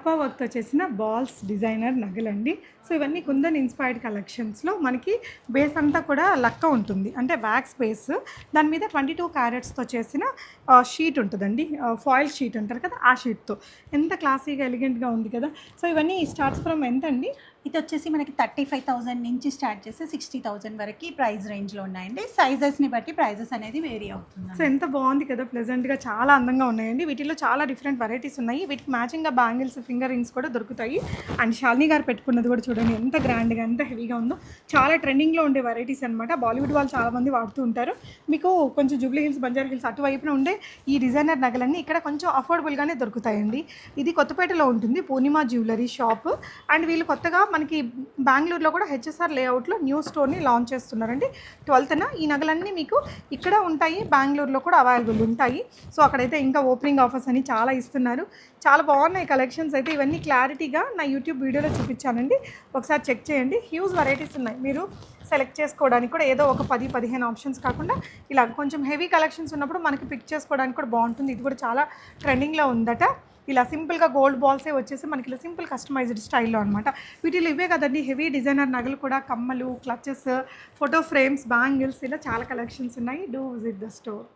Kappa వర్క్తో చేసిన balls designer నగలండి. So ఇవన్నీ కుందన్ ఇన్స్పైర్డ్ కలెక్షన్స్లో మనకి బేస్ అంతా కూడా లక్క ఉంటుంది, అంటే వ్యాక్స్ బేస్. దాని మీద 22 క్యారెట్స్తో చేసిన షీట్ ఉంటుందండి, ఫాయిల్ షీట్ అంటారు కదా, ఆ షీట్తో. ఎంత క్లాసీగా ఎలిగెంట్గా ఉంది కదా. సో ఇవన్నీ స్టార్ట్స్ ఫ్రమ్ ఎంత అండి? ఇది వచ్చేసి మనకి 35,000 నుంచి స్టార్ట్ చేసి 60,000 వరకు ప్రైస్ రేంజ్లో ఉన్నాయండి. సైజెస్ని బట్టి ప్రైజెస్ అనేది వేరీ అవుతుంది. సో ఎంత బాగుంది కదా, ప్లెజెంట్గా చాలా అందంగా ఉన్నాయండి. వీటిలో చాలా డిఫరెంట్ వెరైటీస్ ఉన్నాయి. వీటికి మ్యాచింగ్గా బ్యాంగిల్స్, ఫింగర్ రింగ్స్ కూడా దొరుకుతాయి. అండ్ శాలిని గారు పెట్టుకున్నది కూడా చూడండి ఎంత గ్రాండ్గా, ఎంత హెవీగా ఉందో. చాలా ట్రెండింగ్లో ఉండే వెరైటీస్ అనమాట. బాలీవుడ్ వాళ్ళు చాలామంది వాడుతూ ఉంటారు. మీకు కొంచెం జూబ్లీ హిల్స్, బంజారా హిల్స్ అటువైపున ఉండే ఈ డిజైనర్ నగలన్నీ ఇక్కడ కొంచెం అఫోర్డబుల్గానే దొరుకుతాయండి. ఇది కొత్తపేటలో ఉంటుంది, పూర్ణిమ జ్యువెలరీ షాప్. అండ్ వీళ్ళు కొత్తగా మనకి బెంగళూరులో కూడా హెచ్ఎస్ఆర్ లేఅవుట్లో న్యూ స్టోర్ని లాంచ్ చేస్తున్నారండి 12th. ఈ నగలన్నీ మీకు ఇక్కడ ఉంటాయి, బెంగళూరులో కూడా అవైలబుల్ ఉంటాయి. సో అక్కడైతే ఇంకా ఓపెనింగ్ ఆఫర్స్ అని చాలా ఇస్తున్నారు. చాలా బాగున్నాయి కలెక్షన్స్ అయితే. ఇవన్నీ క్లారిటీగా నా యూట్యూబ్ వీడియోలో చూపించానండి, ఒకసారి చెక్ చేయండి. హ్యూజ్ వెరైటీస్ ఉన్నాయి. మీరు సెలెక్ట్ చేసుకోవడానికి కూడా ఏదో ఒక 10-15 ఆప్షన్స్ కాకుండా ఇలా కొంచెం హెవీ కలెక్షన్స్ ఉన్నప్పుడు మనకి పిక్ చేసుకోవడానికి కూడా బాగుంటుంది. ఇది కూడా చాలా ట్రెండింగ్లో ఉందట. ఇలా సింపుల్గా గోల్డ్ బాల్సే వచ్చేసి మనకి ఇలా సింపుల్ కస్టమైజ్డ్ స్టైల్లో అనమాట. వీటిలో ఇవే కదండి హెవీ డిజైనర్ నగలు కూడా, కమ్మలు, క్లచెస్, ఫోటో ఫ్రేమ్స్, బ్యాంగిల్స్, ఇలా చాలా కలెక్షన్స్ ఉన్నాయి. Do visit the store.